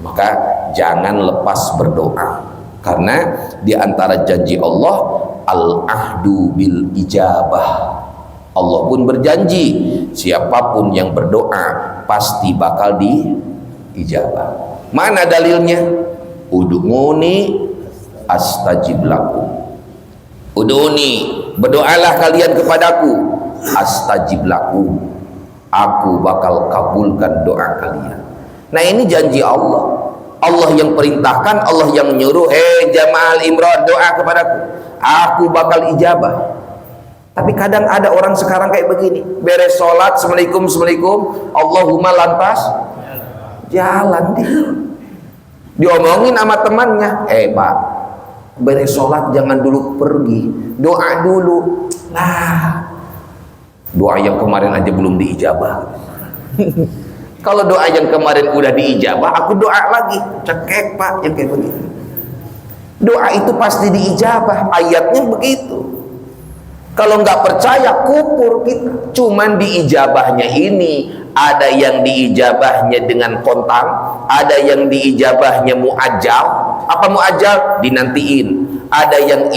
S1: Maka jangan lepas berdoa, karena di antara janji Allah al-ahdu bil ijabah. Allah pun berjanji siapapun yang berdoa pasti bakal diijabah. Mana dalilnya? Ud'uni astajib lakum. Ud'uni, berdoalah kalian kepadaku, astajib lakum, aku bakal kabulkan doa kalian. Nah, ini janji Allah. Allah yang perintahkan, Allah yang menyuruh, jamaah Imran doa kepadaku, aku bakal ijabah. Tapi kadang ada orang sekarang kayak begini, beres sholat, assalamualaikum, Allahumma, lantas jalan dia. Diomongin sama temannya, Pak, beres sholat jangan dulu pergi, doa dulu. Lah, doa yang kemarin aja belum diijabah. Kalau doa yang kemarin udah diijabah, aku doa lagi, cekek Pak, yang kayak begini. Doa itu pasti diijabah, ayatnya begitu. Kalau nggak percaya, kufur kita. Cuman diijabahnya ini, ada yang diijabahnya dengan kontan, ada yang diijabahnya muajjal. Apa muajjal? Dinantiin. Ada yang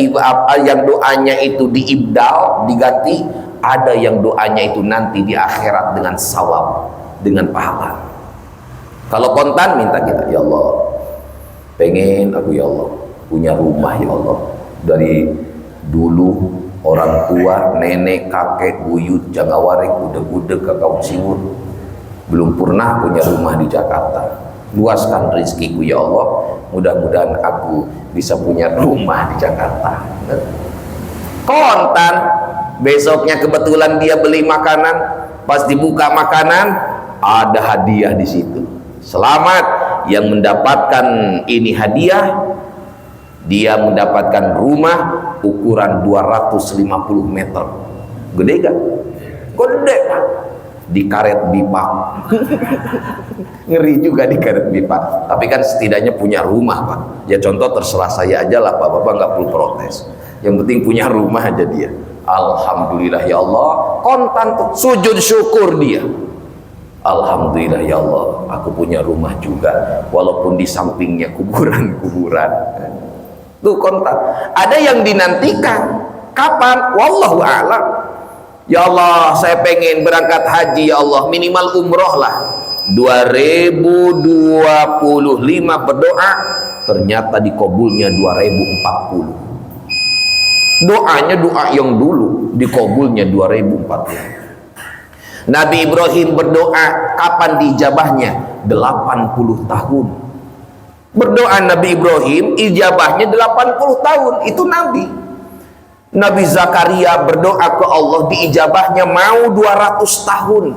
S1: doanya itu diibdal, diganti. Ada yang doanya itu nanti di akhirat dengan sawab, dengan pahala. Kalau kontan minta kita, ya Allah, pengen aku ya Allah punya rumah ya Allah. Dari dulu orang tua, nenek, kakek, buyut, jagawaring, udah kakau siwur, belum pernah punya rumah di Jakarta. Luaskan rezekiku ya Allah, mudah-mudahan aku bisa punya rumah di Jakarta. Kontan, besoknya kebetulan dia beli makanan, pas dibuka makanan ada hadiah di situ. Selamat yang mendapatkan ini hadiah, dia mendapatkan rumah ukuran 250 meter. Gede kan? Gede Pak. Di karet bipak. Ngeri juga di karet bipak. Tapi kan setidaknya punya rumah Pak. Ya contoh terserah saya aja lah Pak. Bapak nggak perlu protes. Yang penting punya rumah aja dia. Alhamdulillah ya Allah. Kontan tuh, sujud syukur dia. Alhamdulillah ya Allah, aku punya rumah juga, walaupun di sampingnya kuburan-kuburan. Tuh kontak. Ada yang dinantikan. Kapan? Wallahu a'lam. Ya Allah, saya pengen berangkat haji ya Allah, minimal umroh lah. 2025 berdoa, ternyata dikabulnya 2040. Doanya doa yang dulu, dikabulnya 2040. Nabi Ibrahim berdoa, kapan diijabahnya? 80 tahun. Berdoa Nabi Ibrahim, ijabahnya 80 tahun. Itu Nabi. Nabi Zakaria berdoa ke Allah, diijabahnya mau 200 tahun.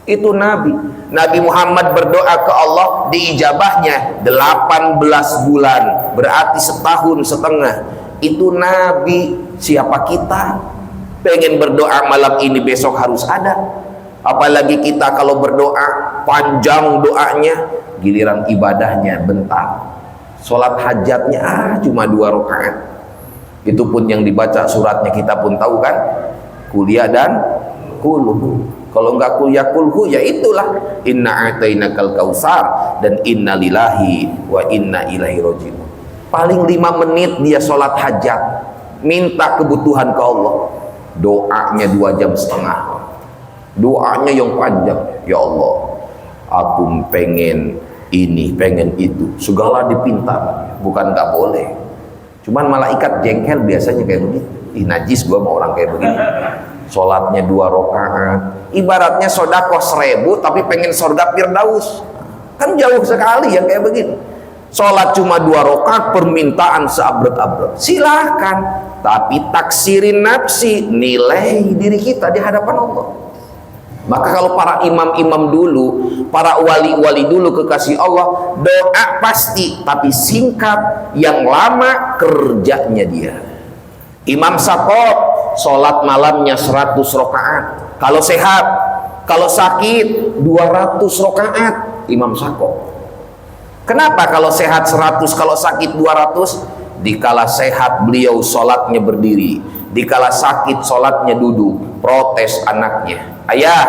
S1: Itu Nabi. Nabi Muhammad berdoa ke Allah, diijabahnya 18 bulan. Berarti setahun setengah. Itu Nabi. Siapa kita? Pengen berdoa malam ini, besok harus ada. Apalagi kita kalau berdoa panjang doanya, giliran ibadahnya bentar. Sholat hajatnya cuma 2 rakaat. Itu pun yang dibaca suratnya kita pun tahu kan, kuliah dan kulhu. Kalau enggak kuliah kulhu, ya itulah inna a'tainakal kautsar dan inna lillahi wa inna ilaihi raji'un. Paling 5 menit dia sholat hajat, minta kebutuhan ke Allah. Doanya 2,5 jam. Doanya yang panjang. Ya Allah, aku pengen ini, pengen itu, segala dipinta. Bukan nggak boleh, cuman malaikat jengkel biasanya kayak begini. Ih, najis gua mau orang kayak begini. Sholatnya 2 rakaat, ibaratnya sodakoh 1000 tapi pengen surga Firdaus. Kan jauh sekali yang kayak begini. Sholat cuma 2 rakaat, permintaan seabrek-abrek, silahkan, tapi taksirin nafsi, nilai diri kita di hadapan Allah. Maka kalau para imam-imam dulu, para wali-wali dulu kekasih Allah, doa pasti, tapi singkat, yang lama kerjanya dia. Imam Saqaf, sholat malamnya 100 rakaat. Kalau sehat, kalau sakit 200 rakaat Imam Saqaf. Kenapa kalau sehat 100, kalau sakit 200? Dikala sehat beliau sholatnya berdiri, dikala sakit sholatnya duduk. Protes anaknya, ayah,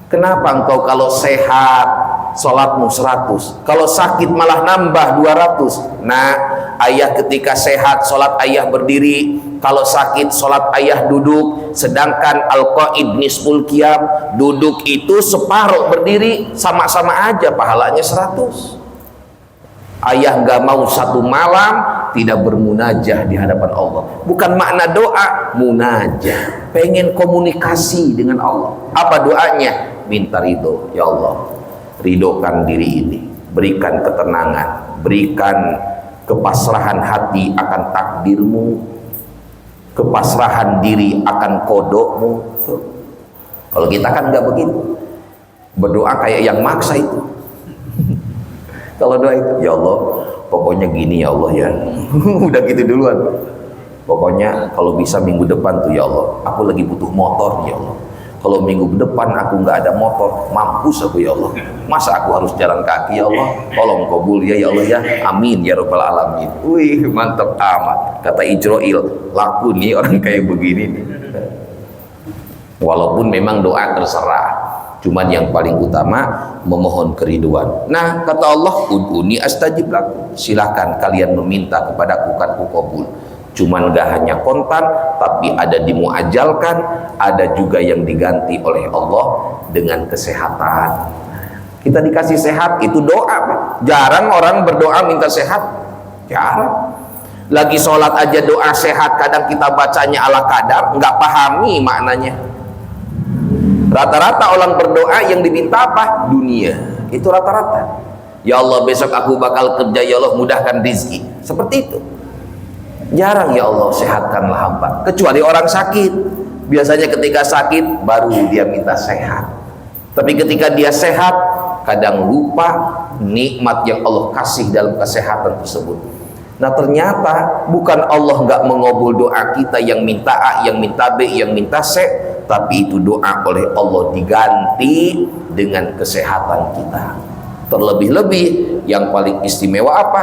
S1: kenapa engkau kalau sehat sholatmu 100, kalau sakit malah nambah 200? Nah, ayah ketika sehat sholat ayah berdiri, kalau sakit sholat ayah duduk. Sedangkan al-qaid nisful qiyam, duduk itu separuh berdiri, sama-sama aja pahalanya 100. Ayah nggak mau satu malam tidak bermunajah di hadapan Allah. Bukan makna doa, munajah, pengen komunikasi dengan Allah. Apa doanya? Minta ridho, ya Allah, ridhokan diri ini, berikan ketenangan, berikan kepasrahan hati akan takdirmu, kepasrahan diri akan kodokmu. Tuh. Kalau kita kan nggak begitu, berdoa kayak yang maksa itu. Kalau doa itu, ya Allah, pokoknya gini ya Allah ya. Udah gitu duluan. Pokoknya kalau bisa minggu depan tuh ya Allah, aku lagi butuh motor ya Allah. Kalau minggu depan aku nggak ada motor, mampus aku ya Allah. Masa aku harus jalan kaki ya Allah? Tolong kabul ya Allah ya. Amin ya rabbal alamin. Wih, mantap amat. Kata Ijroil, laku nih orang kayak begini nih. Walaupun memang doa terserah, cuman yang paling utama memohon keriduan. Nah, kata Allah, ud'uni astajib lakum, silahkan kalian meminta kepadaku, kan ku kabul. Cuman gak hanya kontan, tapi ada dimuajalkan, ada juga yang diganti oleh Allah dengan kesehatan. Kita dikasih sehat, itu doa, Pak. Jarang orang berdoa minta sehat, jarang. Lagi sholat aja doa sehat, kadang kita bacanya ala kadar, nggak pahami maknanya. Rata-rata orang berdoa yang diminta apa? Dunia. Itu rata-rata. Ya Allah, besok aku bakal kerja, ya Allah mudahkan rizki. Seperti itu. Jarang, ya Allah sehatkanlah hamba. Kecuali orang sakit. Biasanya ketika sakit baru dia minta sehat. Tapi ketika dia sehat, kadang lupa nikmat yang Allah kasih dalam kesehatan tersebut. Nah, ternyata bukan Allah nggak mengabul doa kita yang minta A, yang minta B, yang minta C, tapi itu doa oleh Allah diganti dengan kesehatan kita. Terlebih-lebih yang paling istimewa apa?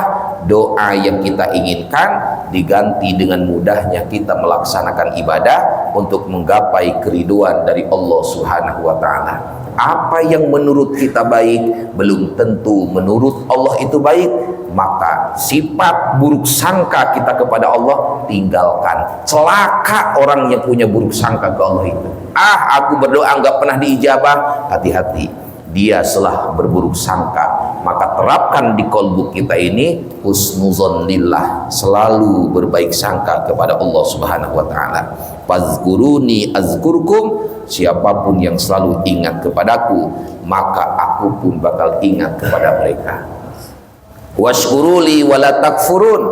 S1: Doa yang kita inginkan diganti dengan mudahnya kita melaksanakan ibadah untuk menggapai keriduan dari Allah Subhanahu wa taala. Apa yang menurut kita baik belum tentu menurut Allah itu baik. Maka sifat buruk sangka kita kepada Allah tinggalkan. Celaka orang yang punya buruk sangka ke Allah itu. Ah, aku berdoa nggak pernah diijabah. Hati-hati, dia setelah berburuk sangka. Maka terapkan di kolbu kita ini husnuzon lillah, selalu berbaik sangka kepada Allah Subhanahu wa taala. Fazkuruni azkurkum, siapapun yang selalu ingat kepadaku, maka aku pun bakal ingat kepada mereka. Washkuruli wala takfurun,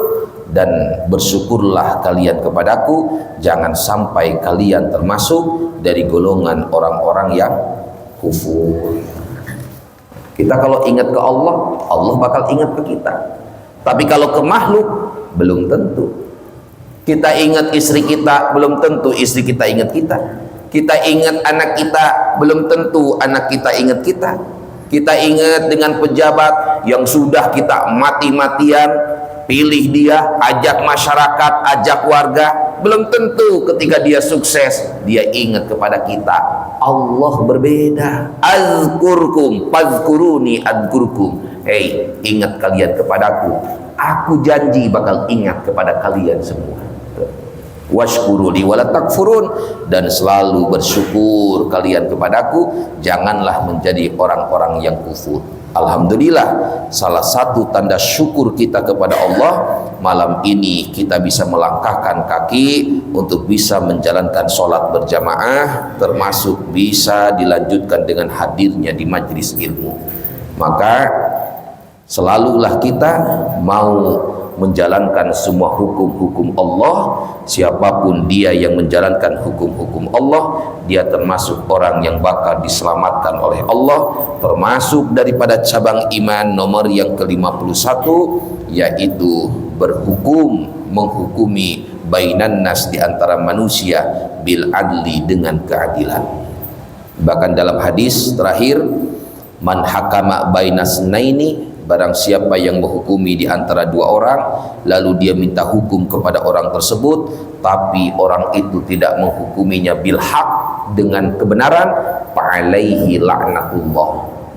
S1: dan bersyukurlah kalian kepadaku, jangan sampai kalian termasuk dari golongan orang-orang yang kufur. Kita kalau ingat ke Allah, Allah bakal ingat ke kita. Tapi kalau ke makhluk, belum tentu. Kita ingat istri kita, belum tentu istri kita ingat kita. Kita ingat anak kita, belum tentu anak kita ingat kita. Kita ingat dengan pejabat yang sudah kita mati-matian pilih dia, ajak masyarakat, ajak warga, belum tentu ketika dia sukses dia ingat kepada kita. Allah berbeda. Azkurkum fazkuruni azkurkum. Hei, ingat kalian kepadaku, aku janji bakal ingat kepada kalian semua. washkuruli wala takfurun, dan selalu bersyukur kalian kepadaku, janganlah menjadi orang-orang yang kufur. Alhamdulillah, salah satu tanda syukur kita kepada Allah, malam ini kita bisa melangkahkan kaki untuk bisa menjalankan sholat berjamaah, termasuk bisa dilanjutkan dengan hadirnya di majlis ilmu. Maka selalulah kita mau menjalankan semua hukum-hukum Allah. Siapapun dia yang menjalankan hukum-hukum Allah, dia termasuk orang yang bakal diselamatkan oleh Allah. Termasuk daripada cabang iman nomor yang ke-51, yaitu berhukum, menghukumi bainan nas, di antara manusia, bil adli, dengan keadilan. Bahkan dalam hadis terakhir, man hakama bainas naini, barang siapa yang menghukumi di antara dua orang, lalu dia minta hukum kepada orang tersebut, tapi orang itu tidak menghukuminya bil haq, dengan kebenaran, fa'alaihi la'natullah,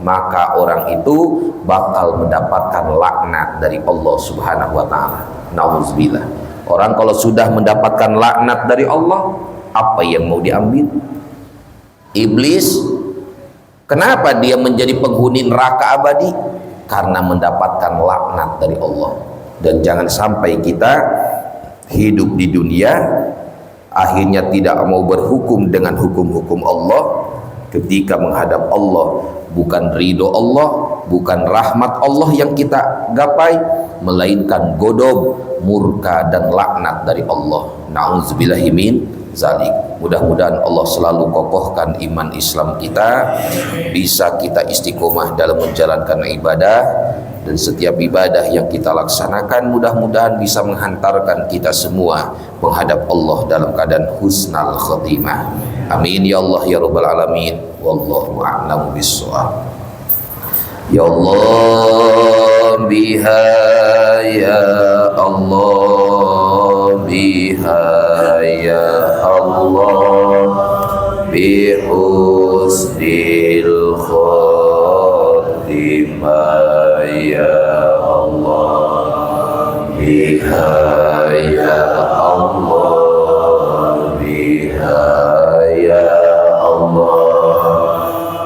S1: maka orang itu bakal mendapatkan laknat dari Allah Subhanahu wa ta'ala. Nauzubillah. Orang kalau sudah mendapatkan laknat dari Allah, apa yang mau diambil? Iblis, kenapa dia menjadi penghuni neraka abadi? Karena mendapatkan laknat dari Allah. Dan jangan sampai kita hidup di dunia akhirnya tidak mau berhukum dengan hukum-hukum Allah, ketika menghadap Allah bukan ridho Allah, bukan rahmat Allah yang kita gapai, melainkan godab, murka, dan laknat dari Allah. Na'udzubillahi min zalik. Mudah-mudahan Allah selalu kokohkan iman Islam kita, bisa kita istiqomah dalam menjalankan ibadah, dan setiap ibadah yang kita laksanakan mudah-mudahan bisa menghantarkan kita semua menghadap Allah dalam keadaan husnal khotimah. Amin ya Allah ya rabbal alamin. Wallahu a'lamu bissawab. Ya Allah biha, ya Allah biha, ya Allah bihusnil khotimah, ya Allah biha, ya Allah biha, ya Allah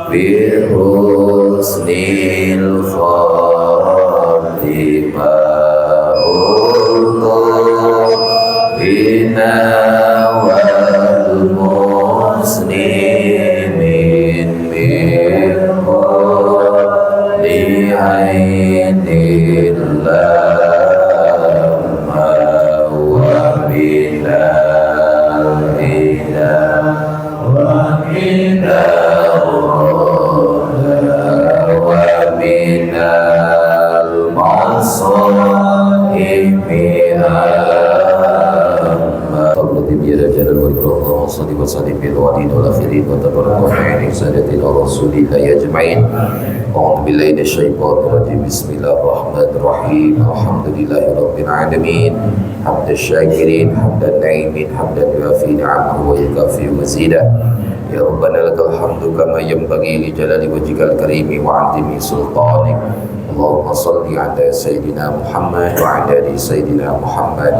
S1: bihusnil khotimah, untuk bina wal muslimin min kulli ainillah wa minal ilah wa minal masa'imi Bismillahirrahmanirrahim. Alhamdulillahirabbil alamin. Hamdan syakirin, hamdan na'imin, hamdan yuafi ni'amahu wa yukafi mazidah. Ya Rabbana lakal hamdu kama yanbaghi li jalali wajhikal karimi wa 'azimi sultanik. Allahumma salli ala Sayyidina Muhammad wa ala ali Sayyidina Muhammad.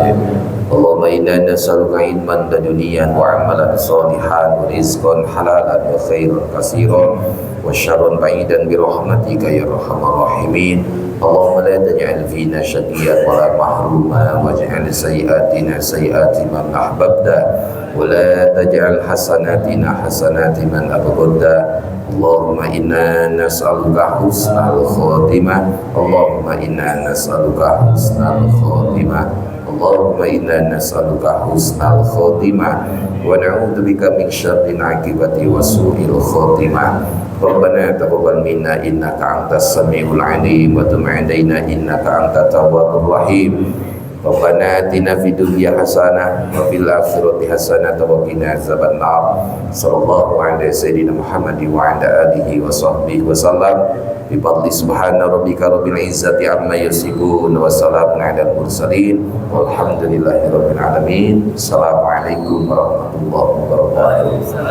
S1: Allahumma inna nas'aluka ilman laduniyan wa amalan salihan wa rizqan halalan wa khairan katsiran wa syarran ba'idan bi rahmatika ya arhamar rahimin. Allahumma la taj'al fina syaqiyyan wa la mahruma waj'al sayyi'atina sayyi'ati man ahbabta wa la taj'al hasanatina hasanati man abghadta. Allahumma inna nas'aluka husnal khotimah. Allahumma inna nas'aluka husnal khotimah. Allahumma inna nas'aluka husnal khotimah wa na'udzubika min syarril 'aqibati wa su'il khotimah. Rabbana taqabbal minna innaka antas samiul 'alim wa tub 'alaina innaka antat tawwabur rahim. Rabbana atina fid dunya hasanah wa fil akhirati hasanah wa qina azabannar. Sallallahu alaihi sayyidina Muhammad wa ala alihi wa sahbihi wa sallam. Bi fadli subhana rabbika rabbil izzati amma yasifun wa salamun alal mursalin walhamdulillahi rabbil alamin. Assalamualaikum warahmatullahi wabarakatuh.